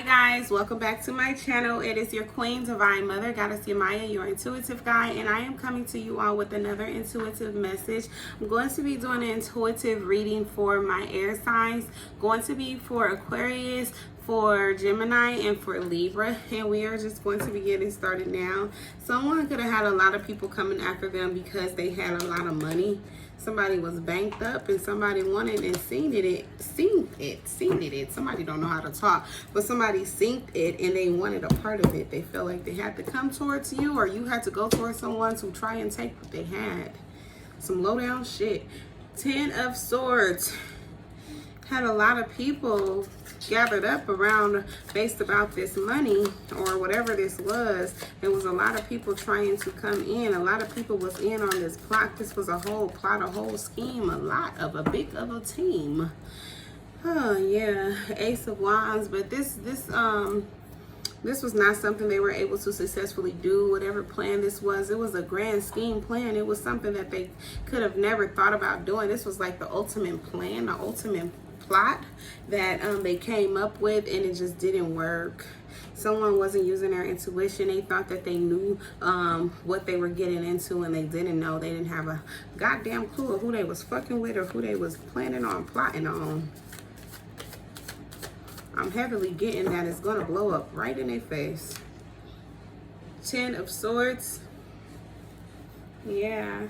Hi guys, welcome back to my channel. It is your Queen Divine Mother, Goddess Yamaya, your intuitive guide, and I am coming to you all with another intuitive message. I'm going to be doing an intuitive reading for my air signs, going to be for Aquarius, for Gemini, and for Libra, and we are just going to be getting started now. Someone could have had a lot of people coming after them because they had a lot of money. Somebody was banked up and somebody wanted and seen it. Somebody don't know how to talk, but somebody synced it and they wanted a part of it. They felt like they had to come towards you, or you had to go towards someone to try and take what they had. Some low down shit. 10 of Swords. Had a lot of people gathered up around based about this money or whatever this was. There was a lot of people trying to come in. A lot of people was in on this plot. This was a whole plot, a whole scheme, a big of a team. Oh yeah, Ace of Wands. But this was not something they were able to successfully do. Whatever plan this was, it was a grand scheme plan. It was something that they could have never thought about doing. This was like the ultimate plan, the ultimate plot that they came up with, and it just didn't work. Someone wasn't using their intuition. They thought that they knew what they were getting into, and they didn't know. They didn't have a goddamn clue of who they was fucking with or who they was planning on plotting on. I'm heavily getting that it's gonna blow up right in their face. 10 of Swords. Yeah.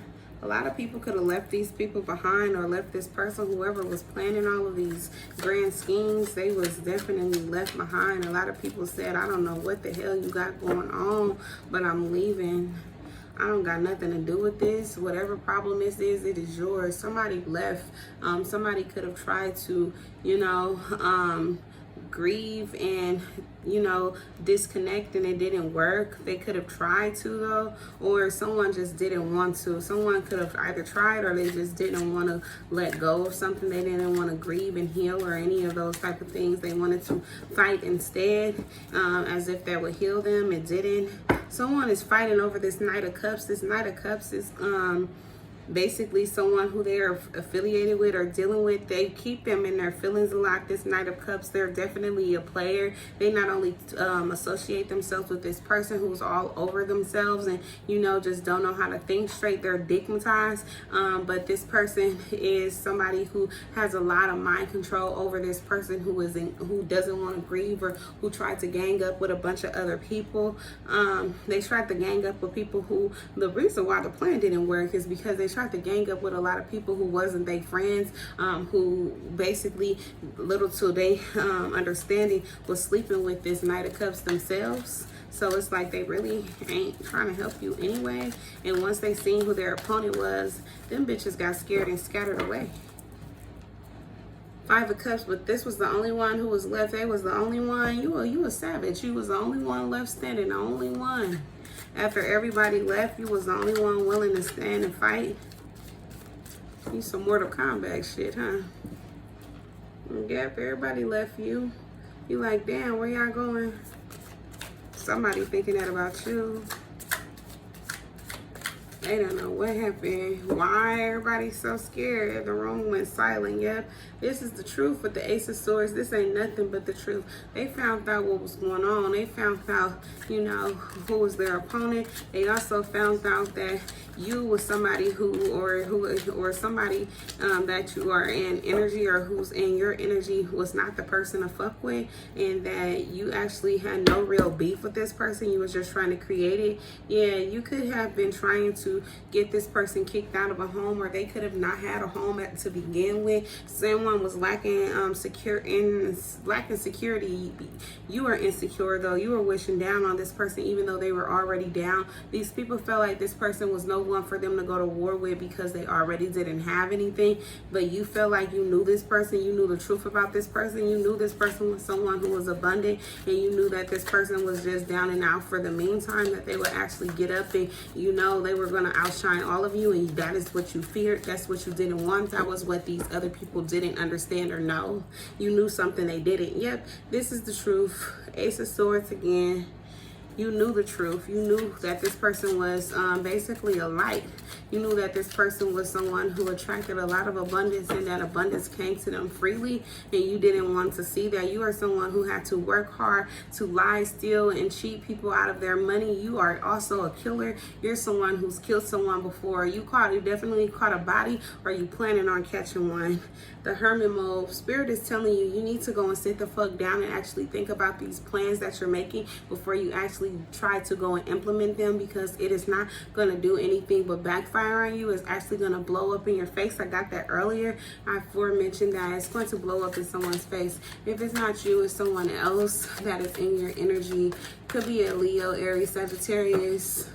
A lot of people could have left these people behind, or left this person, whoever was planning all of these grand schemes, they was definitely left behind. A lot of people said, I don't know what the hell you got going on, but I'm leaving. I don't got nothing to do with this. Whatever problem this is, it is yours. Somebody left. Somebody could have tried to, grieve and disconnect, and it didn't work. They could have tried to though, or someone just didn't want to. Someone could have either tried, or they just didn't want to let go of something. They didn't want to grieve and heal, or any of those type of things. They wanted to fight instead, as if that would heal them. It didn't. Someone is fighting over this Knight of Cups. This Knight of Cups is basically someone who they're affiliated with or dealing with. They keep them in their feelings a lot. This Knight of Cups, they're definitely a player. They not only associate themselves with this person who's all over themselves and just don't know how to think straight. They're digmatized, but this person is somebody who has a lot of mind control over this person who doesn't want to grieve, or who tried to gang up with a bunch of other people. They tried to gang up with people who, the reason why the plan didn't work is because they tried to gang up with a lot of people who wasn't their friends, who basically, little to they understanding, was sleeping with this Knight of Cups themselves. So it's like they really ain't trying to help you anyway. And once they seen who their opponent was, them bitches got scared and scattered away. 5 of Cups, but this was the only one who was left. They was the only one. You a savage. You was the only one left standing, the only one. After everybody left, you was the only one willing to stand and fight. You some Mortal Kombat shit, huh? Yeah, if everybody left you, you like, damn, where y'all going? Somebody thinking that about you. They don't know what happened. Why everybody's so scared. The room went silent. Yep, this is the truth with the Ace of Swords. This ain't nothing but the truth. They found out what was going on. They found out, who was their opponent. They also found out that you was somebody or somebody that you are in energy, or who's in your energy, was not the person to fuck with, and that you actually had no real beef with this person. You was just trying to create it. Yeah, you could have been trying to get this person kicked out of a home, or they could have not had a home to begin with. Someone was lacking security. You were insecure though. You were wishing down on this person even though they were already down. These people felt like this person was no one for them to go to war with because they already didn't have anything. But you felt like you knew this person. You knew the truth about this person. You knew this person was someone who was abundant, and you knew that this person was just down and out for the meantime, that they would actually get up and they were going to outshine all of you, and that is what you feared. That's what you didn't want. That was what these other people didn't understand or know. You knew something they didn't. Yep, this is the truth. Ace of Swords again. You knew the truth. You knew that this person was basically a light. You knew that this person was someone who attracted a lot of abundance, and that abundance came to them freely, and you didn't want to see that. You are someone who had to work hard to lie, steal, and cheat people out of their money. You are also a killer. You're someone who's killed someone before. You definitely caught a body, or you planning on catching one. The Hermit mode, Spirit is telling you, you need to go and sit the fuck down and actually think about these plans that you're making before you actually try to go and implement them, because it is not going to do anything but backfire on you. It's actually going to blow up in your face. I got that earlier. I aforementioned that it's going to blow up in someone's face. If it's not you, it's someone else that is in your energy. Could be a Leo, Aries, Sagittarius,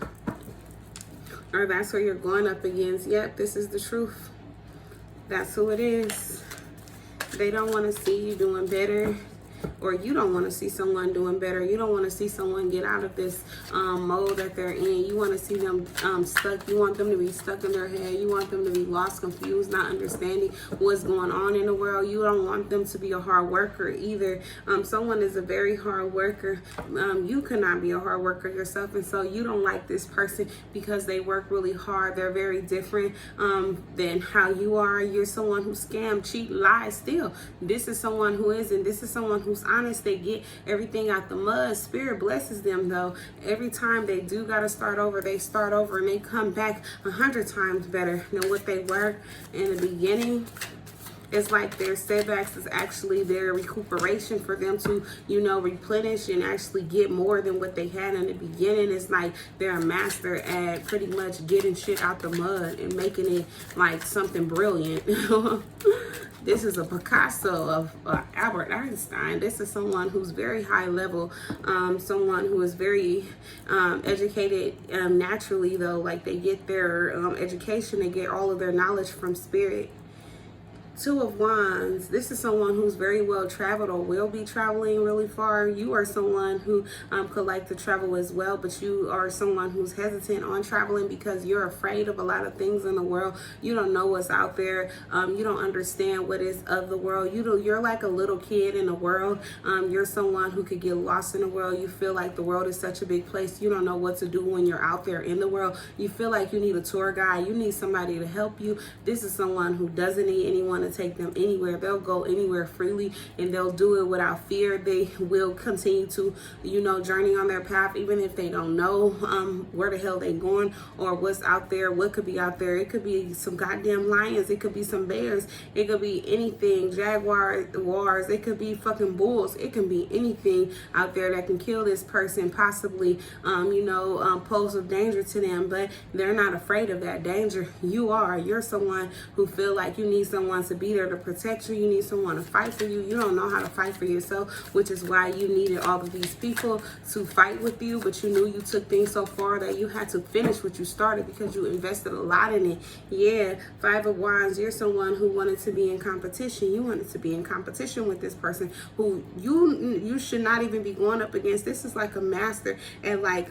or that's where you're going up against. Yep, this is the truth. That's who it is. They don't want to see you doing better, or you don't want to see someone doing better. You don't want to see someone get out of this mode that they're in. You want to see them stuck. You want them to be stuck in their head. You want them to be lost, confused, not understanding what's going on in the world. You don't want them to be a hard worker either. Someone is a very hard worker. You cannot be a hard worker yourself, and so you don't like this person because they work really hard. They're very different than how you are. You're someone who scam, cheat, lie, steal. This is someone who isn't. This is someone who's honest. They get everything out the mud. Spirit blesses them though. Every time they do gotta start over, they start over and they come back 100 times better than what they were in the beginning. It's like their setbacks is actually their recuperation for them to, you know, replenish and actually get more than what they had in the beginning. It's like they're a master at pretty much getting shit out the mud and making it like something brilliant. This is a Picasso of Albert Einstein. This is someone who's very high level, someone who is very educated naturally though. Like they get their education, they get all of their knowledge from spirit. Two of Wands. This is someone who's very well traveled or will be traveling really far. You are someone who could like to travel as well, but you are someone who's hesitant on traveling because you're afraid of a lot of things in the world. You don't know what's out there. You don't understand what is of the world. You're like a little kid in the world. You're someone who could get lost in the world. You feel like the world is such a big place. You don't know what to do when you're out there in the world. You feel like you need a tour guide. You need somebody to help you. This is someone who doesn't need anyone to take them anywhere. They'll go anywhere freely and they'll do it without fear. They will continue to, you know, journey on their path even if they don't know where the hell they going or what's out there, what could be out there. It could be some goddamn lions, it could be some bears, it could be anything, jaguars, it could be fucking bulls, it can be anything out there that can kill this person, possibly pose a danger to them, but they're not afraid of that danger. You are. You're someone who feel like you need someone to be there to protect you. You need someone to fight for you. You don't know how to fight for yourself, which is why you needed all of these people to fight with you, but you knew you took things so far that you had to finish what you started because you invested a lot in it. Yeah, Five of Wands. You're someone who wanted to be in competition. You wanted to be in competition with this person who you should not even be going up against. This is like a master, and like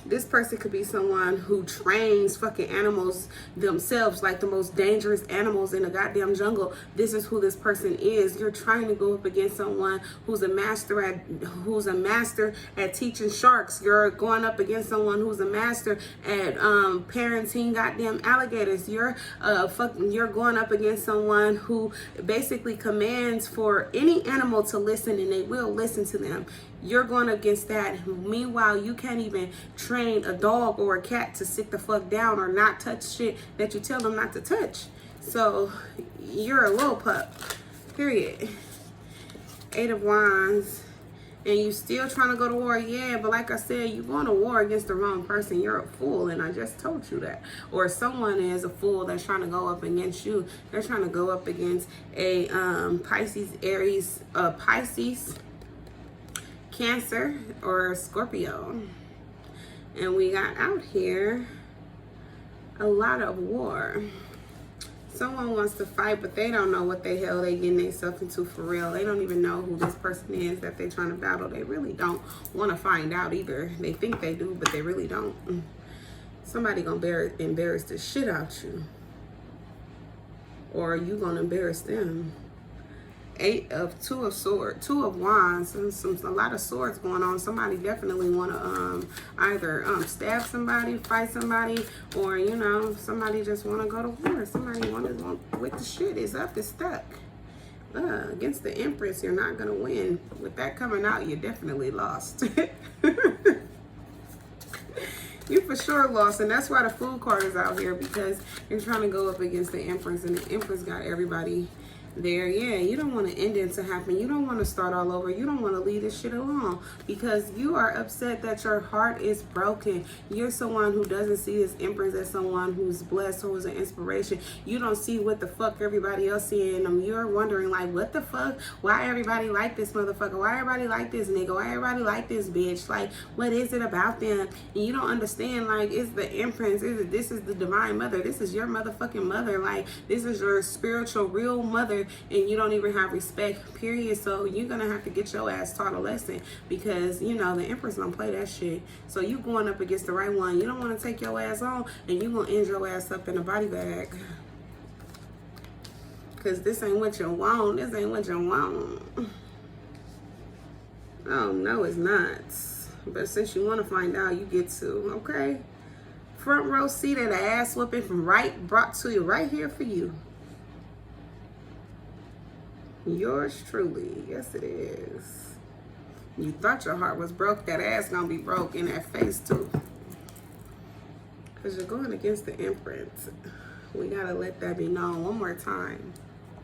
this person could be someone who trains fucking animals themselves, like the most dangerous animals in the goddamn jungle. This is who this person is. You're trying to go up against someone who's a master at teaching sharks. You're going up against someone who's a master at parenting goddamn alligators. You're going up against someone who basically commands for any animal to listen, and they will listen to them. You're going against that. Meanwhile, you can't even train a dog or a cat to sit the fuck down or not touch shit that you tell them not to touch. So you're a little pup, period. Eight of Wands. And you still trying to go to war. Yeah, but like I said, you're going to war against the wrong person. You're a fool, and I just told you that. Or someone is a fool that's trying to go up against you. They're trying to go up against a Pisces, Aries, Pisces, Cancer, or Scorpio. And we got out here a lot of war. Someone wants to fight, but they don't know what the hell they getting themselves into for real. They don't even know who this person is that they're trying to battle. They really don't want to find out either. They think they do, but they really don't. Somebody gonna embarrass the shit out you, or you gonna embarrass them. two of wands, and a lot of swords going on. Somebody definitely want to either stab somebody, fight somebody, or you know, somebody just want to go to war. Somebody want to with the shit is up, is stuck. Against the Empress, you're not gonna win. With that coming out, you definitely lost. You for sure lost, and that's why the Fool card is out here, because you're trying to go up against the Empress, and the Empress got everybody there. Yeah, you don't want to end it to happen. You don't want to start all over. You don't want to leave this shit alone, because you are upset that your heart is broken. You're someone who doesn't see this Empress as someone who's blessed, who is an inspiration. You don't see what the fuck everybody else seeing them. You're wondering like, what the fuck? Why everybody like this motherfucker? Why everybody like this nigga? Why everybody like this bitch? Like, what is it about them? And you don't understand, like, it's the Empress. This is the divine mother. This is your motherfucking mother. Like, this is your spiritual real mother, and you don't even have respect, period. So you're gonna have to get your ass taught a lesson, because you know the Empress don't play that shit. So you going up against the right one. You don't want to take your ass on, and you gonna end your ass up in a body bag, because this ain't what you want. This ain't what you want. Oh no, it's not. But since you want to find out, you get to. Okay, front row seat at the ass whooping from brought to you right here for you. Yours truly. Yes, it is. You thought your heart was broke. That ass gonna be broke in that face too, because you're going against the Empress. We gotta let that be known one more time.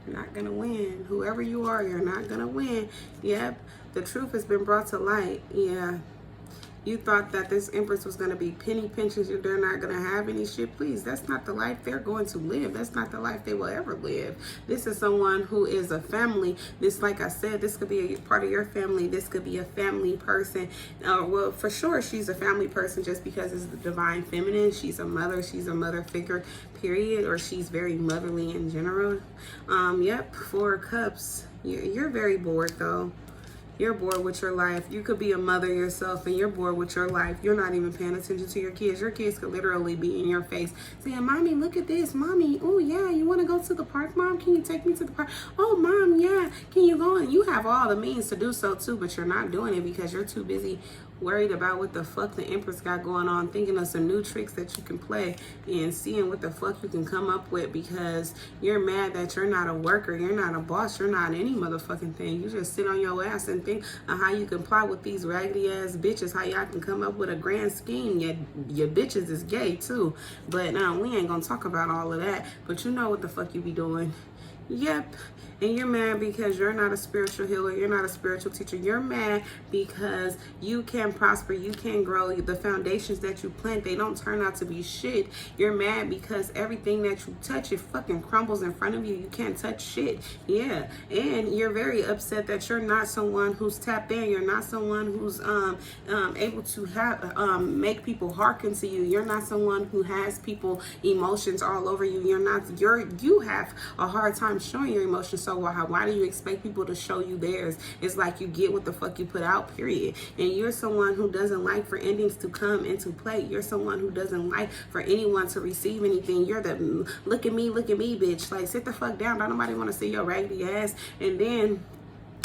You're not gonna win. Whoever you are, you're not gonna win. Yep, the truth has been brought to light. Yeah. You thought that this Empress was going to be penny pinches, they're not going to have any shit. Please, that's not the life they're going to live. That's not the life they will ever live. This is someone who is a family. This, like I said, this could be a part of your family. This could be a family person. Well, for sure, she's a family person just because it's the divine feminine. She's a mother figure, period, or she's very motherly in general. Yep, 4 of Cups. You're very bored, though. You're bored with your life. You could be a mother yourself and you're bored with your life. You're not even paying attention to your kids. Your kids could literally be in your face saying, Mommy, look at this. Mommy, oh yeah, you want to go to the park, Mom? Can you take me to the park? Oh, Mom, yeah. Can you go? And you have all the means to do so too, but you're not doing it because you're too busy worried about what the fuck the Empress got going on, thinking of some new tricks that you can play and seeing what the fuck you can come up with, because you're mad that you're not a worker, you're not a boss, you're not any motherfucking thing. You just sit on your ass and think of how you can plot with these raggedy ass bitches, how y'all can come up with a grand scheme. Your bitches is gay too, but we ain't gonna talk about all of that, but you know what the fuck you be doing. Yep. And you're mad because you're not a spiritual healer. You're not a spiritual teacher. You're mad because you can't prosper. You can't grow. The foundations that you plant, they don't turn out to be shit. You're mad because everything that you touch, it fucking crumbles in front of you. You can't touch shit. Yeah. And you're very upset that you're not someone who's tapped in. You're not someone who's able to have make people hearken to you. You're not someone who has people emotions all over you. You have a hard time showing your emotions. So why do you expect people to show you theirs? It's like you get what the fuck you put out, period. And you're someone who doesn't like for endings to come into play. You're someone who doesn't like for anyone to receive anything. You're the look at me, bitch. Like, sit the fuck down. Don't nobody want to see your raggedy ass. And then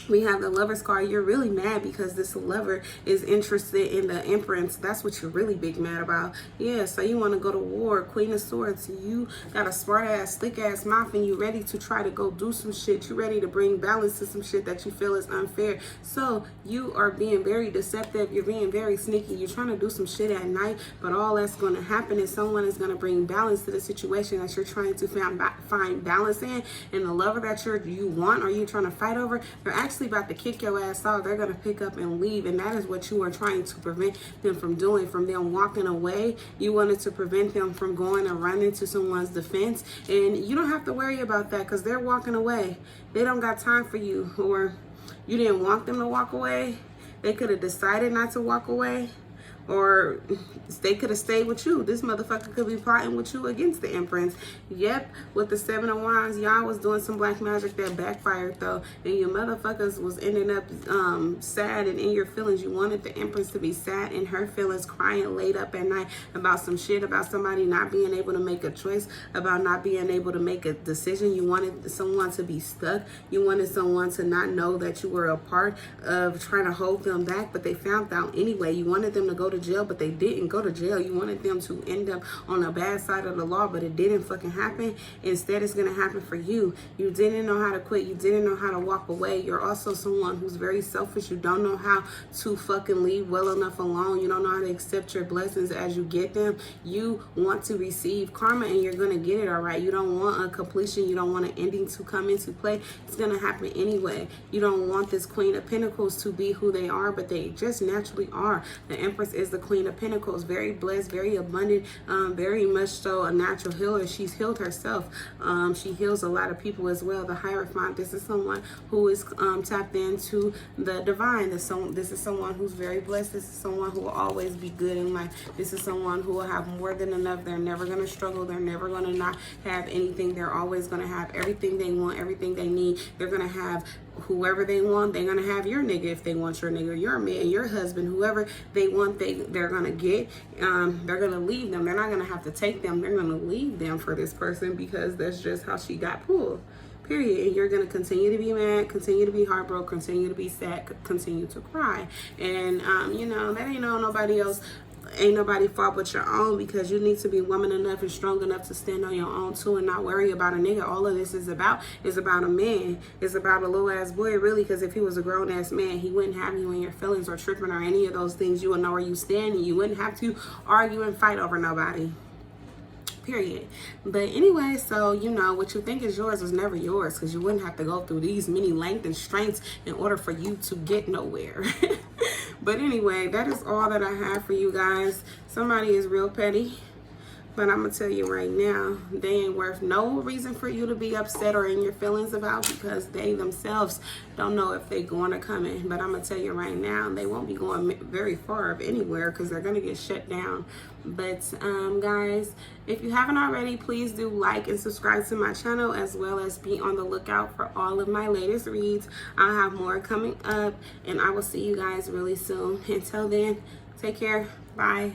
we have the Lover's card. You're really mad because this lover is interested in the Empress. That's what you're really big mad about. Yeah, so you want to go to war. Queen of Swords. You got a smart ass, slick ass mouth, and you ready to try to go do some shit. You ready to bring balance to some shit that you feel is unfair. So you are being very deceptive. You're being very sneaky. You're trying to do some shit at night, but all that's going to happen is someone is going to bring balance to the situation that you're trying to find balance in. And the lover that you want or you're trying to fight over, they're actually about to kick your ass out. They're going to pick up and leave, and that is what you are trying to prevent them from doing, from them walking away. You wanted to prevent them from going and running to someone's defense, and you don't have to worry about that because they're walking away. They don't got time for you, or you didn't want them to walk away. They could have decided not to walk away, or they could have stayed with you. This motherfucker could be plotting with you against the Empress. Yep, with the Seven of Wands, y'all was doing some black magic that backfired though, and your motherfuckers was ending up sad and in your feelings. You wanted the Empress to be sad in her feelings, crying late up at night about some shit, about somebody not being able to make a choice, about not being able to make a decision. You wanted someone to be stuck. You wanted someone to not know that you were a part of trying to hold them back, but they found out anyway. You wanted them to go to jail, but they didn't go to jail. You wanted them to end up on the bad side of the law, but it didn't fucking happen. Instead, it's gonna happen for you. You didn't know how to quit. You didn't know how to walk away. You're also someone who's very selfish. You don't know how to fucking leave well enough alone. You don't know how to accept your blessings as you get them. You want to receive karma, and you're gonna get it, all right? You don't want a completion. You don't want an ending to come into play. It's gonna happen anyway. You don't want this Queen of Pentacles to be who they are, but they just naturally are. The Empress is the Queen of Pentacles, very blessed, very abundant, very much so a natural healer. She's healed herself. She heals a lot of people as well. The Hierophant, this is someone who is tapped into the divine. This is someone who's very blessed. This is someone who will always be good in life. This is someone who will have more than enough. They're never going to struggle. They're never going to not have anything. They're always going to have everything they want, everything they need. They're going to have whoever they want. They're gonna have your nigga if they want your nigga, your man, your husband, whoever they want, they're gonna get. They're gonna leave them. They're not gonna have to take them. They're gonna leave them for this person, because that's just how she got pulled. Period. And you're gonna continue to be mad, continue to be heartbroken, continue to be sad, continue to cry. And you know, that ain't on nobody else. Ain't nobody fault but your own, because you need to be woman enough and strong enough to stand on your own too, and not worry about a nigga. All of this is about a man. It's about a little ass boy, really, because if he was a grown ass man, he wouldn't have you in your feelings or tripping or any of those things. You would know where you stand, and you wouldn't have to argue and fight over nobody. Period. But anyway, so you know, what you think is yours was never yours, because you wouldn't have to go through these many lengths and strengths in order for you to get nowhere. But anyway, that is all that I have for you guys. Somebody is real petty, but I'm gonna tell you right now, they ain't worth no reason for you to be upset or in your feelings about, because they themselves don't know if they're going or coming. But I'm gonna tell you right now, they won't be going very far of anywhere, because they're gonna get shut down. But guys, if you haven't already, please do like and subscribe to my channel, as well as be on the lookout for all of my latest reads. I'll have more coming up, and I will see you guys really soon. Until then, take care. Bye.